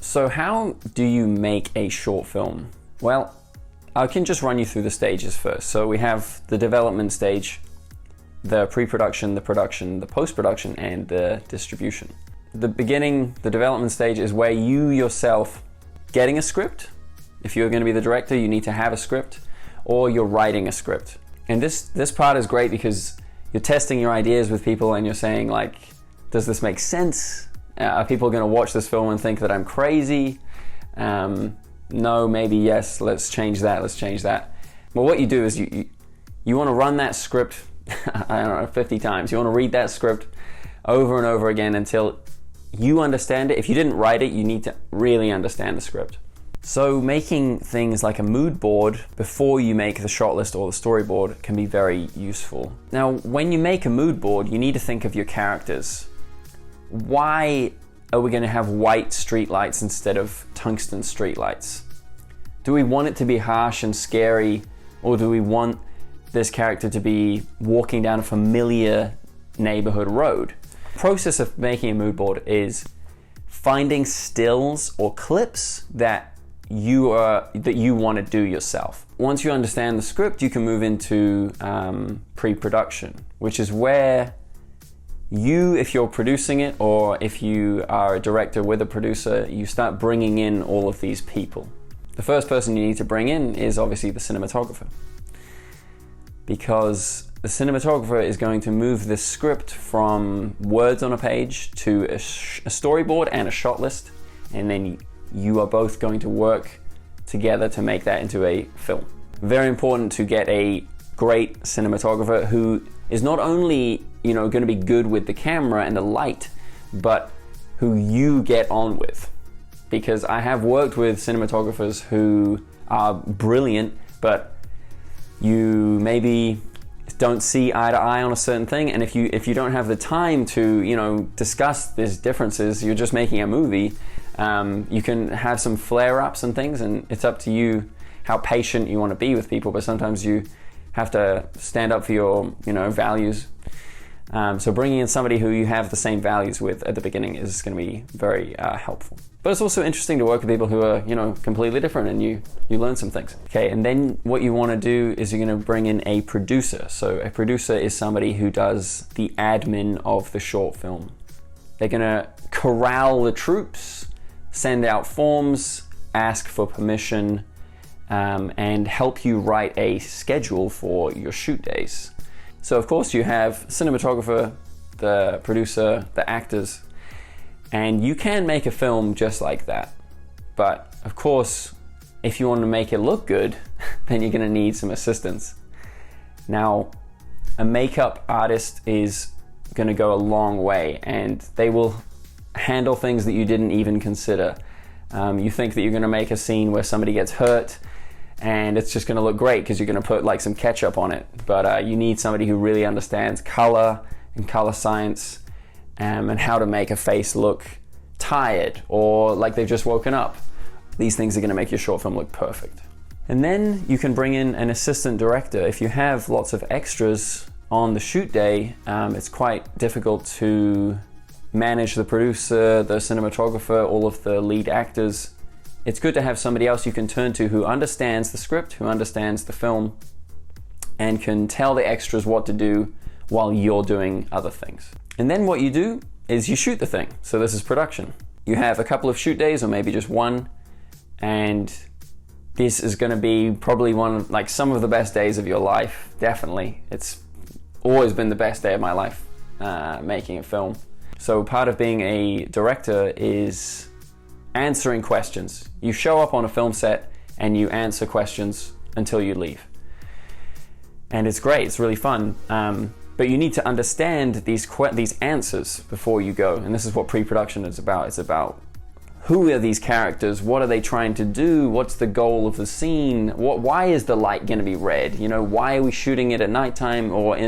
So how do you make a short film? Well, I can just run you through the stages first. So we have the development stage, the pre-production, the production, the post-production, and the distribution. The beginning, the development stage, is where you yourself getting a script. If you're going to be the director, you need to have a script, or you're writing a script. And this part is great because you're testing your ideas with people and you're saying, like, does this make sense? Are people going to watch this film and think that I'm crazy? No, maybe yes, let's change that. Well, what you do is you want to run that script, I don't know, 50 times. You want to read that script over and over again until you understand it. If you didn't write it, you need to really understand the script. So making things like a mood board before you make the shot list or the storyboard can be very useful. Now, when you make a mood board, you need to think of your characters. Why are we going to have white street lights instead of tungsten street lights? Do we want it to be harsh and scary, or do we want this character to be walking down a familiar neighborhood road? The process of making a mood board is finding stills or clips that you want to do yourself. Once you understand the script, you can move into pre-production, which is where you, if you're producing it, or if you are a director with a producer, you start bringing in all of these people. The first person you need to bring in is obviously the cinematographer, because the cinematographer is going to move this script from words on a page to a storyboard and a shot list, and then you are both going to work together to make that into a film. Very important to get a great cinematographer who is not only, going to be good with the camera and the light, but who you get on with. Because I have worked with cinematographers who are brilliant, but you maybe don't see eye to eye on a certain thing, and if you don't have the time to discuss these differences, you're just making a movie. You can have some flare-ups and things, and it's up to you how patient you want to be with people, but sometimes you have to stand up for your values. So bringing in somebody who you have the same values with at the beginning is going to be very helpful. But it's also interesting to work with people who are completely different, and you learn some things. Okay, and then what you want to do is you're going to bring in a producer. So a producer is somebody who does the admin of the short film. They're going to corral the troops, send out forms, ask for permission, and help you write a schedule for your shoot days. So of course you have cinematographer, the producer, the actors, and you can make a film just like that. But of course, if you want to make it look good, then you're going to need some assistance. Now, a makeup artist is going to go a long way, and they will handle things that you didn't even consider. You think that you're going to make a scene where somebody gets hurt, and it's just going to look great because you're going to put like some ketchup on it. But you need somebody who really understands color and color science, and how to make a face look tired or like they've just woken up. These things are going to make your short film look perfect. And then you can bring in an assistant director. If you have lots of extras on the shoot day, it's quite difficult to manage the producer, the cinematographer, all of the lead actors. It's good to have somebody else you can turn to who understands the script, who understands the film, and can tell the extras what to do while you're doing other things. And then what you do is you shoot the thing. So this is production. You have a couple of shoot days, or maybe just one, and this is going to be probably some of the best days of your life. Definitely. It's always been the best day of my life, making a film. So part of being a director is answering questions. You show up on a film set and you answer questions until you leave. And it's great, it's really fun. But you need to understand these answers before you go. And this is what pre-production is about. It's about who are these characters? What are they trying to do? What's the goal of the scene? Why is the light going to be red? Why are we shooting it at nighttime or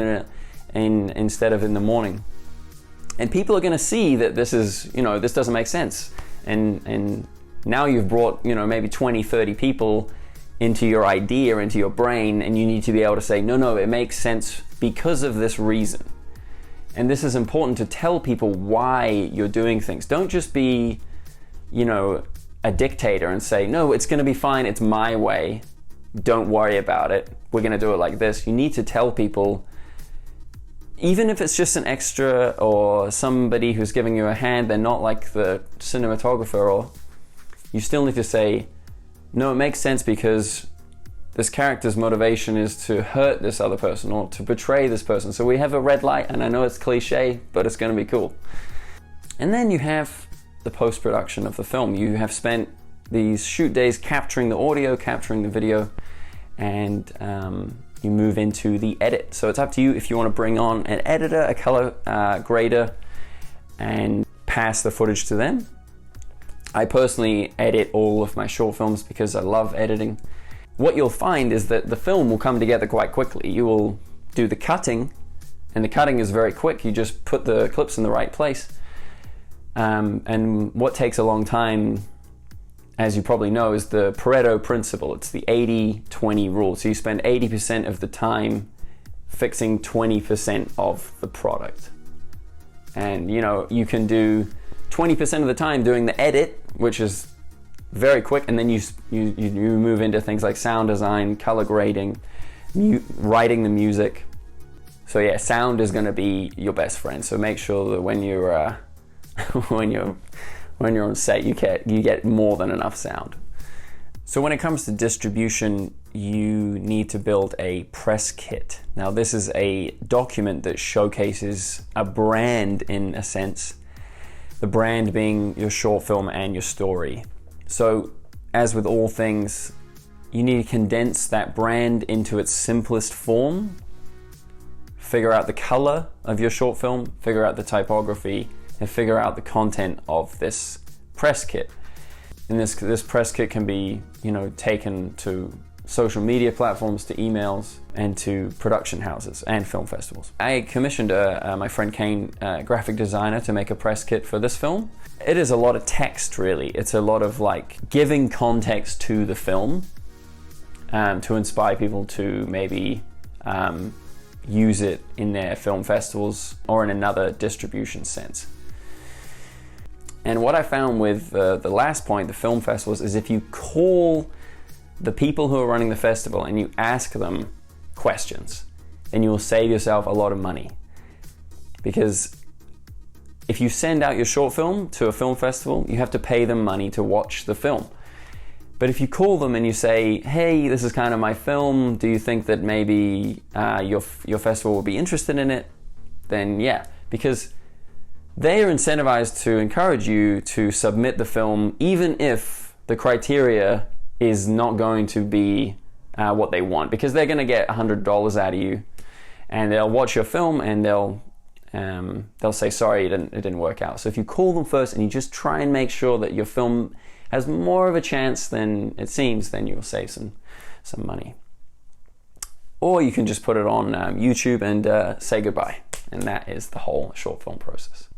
instead of in the morning? And people are going to see that this doesn't make sense. And now you've brought, maybe 20, 30 people into your idea, into your brain, and you need to be able to say, no, it makes sense because of this reason. And this is important to tell people why you're doing things. Don't just be, a dictator and say, no, it's going to be fine, it's my way, don't worry about it, we're going to do it like this. You need to tell people, even if it's just an extra or somebody who's giving you a hand, they're not like the cinematographer, or you still need to say, no, it makes sense because this character's motivation is to hurt this other person or to betray this person. So we have a red light, and I know it's cliche, but it's going to be cool. And then you have the post-production of the film. You have spent these shoot days capturing the audio, capturing the video, and you move into the edit. So it's up to you if you want to bring on an editor, a color grader, and pass the footage to them. I personally edit all of my short films because I love editing. What you'll find is that the film will come together quite quickly. You will do the cutting, and the cutting is very quick. You just put the clips in the right place. And what takes a long time, as you probably know, is the Pareto principle. It's the 80-20 rule. So you spend 80% of the time fixing 20% of the product. And you know, you can do 20% of the time doing the edit, which is very quick, and then you move into things like sound design, color grading, writing the music. So yeah, sound is going to be your best friend. So make sure that when you're when you're on set, you get more than enough sound. So when it comes to distribution, you need to build a press kit. Now this is a document that showcases a brand in a sense, the brand being your short film and your story. So as with all things, you need to condense that brand into its simplest form, figure out the color of your short film, figure out the typography, and figure out the content of this press kit. And this press kit can be, you know, taken to social media platforms, to emails, and to production houses and film festivals. I commissioned my friend Kane, graphic designer, to make a press kit for this film. It is a lot of text, really. It's a lot of like giving context to the film to inspire people to maybe use it in their film festivals or in another distribution sense. And what I found with the last point, the film festivals, is if you call the people who are running the festival and you ask them questions, then you will save yourself a lot of money. Because if you send out your short film to a film festival, you have to pay them money to watch the film. But if you call them and you say, hey, this is kind of my film, do you think that maybe your festival will be interested in it? Then yeah, because they are incentivized to encourage you to submit the film even if the criteria is not going to be what they want, because they're going to get $100 out of you, and they'll watch your film and they'll say, sorry, it didn't work out. So if you call them first and you just try and make sure that your film has more of a chance than it seems, then you'll save some money. Or you can just put it on YouTube and say goodbye. And that is the whole short film process.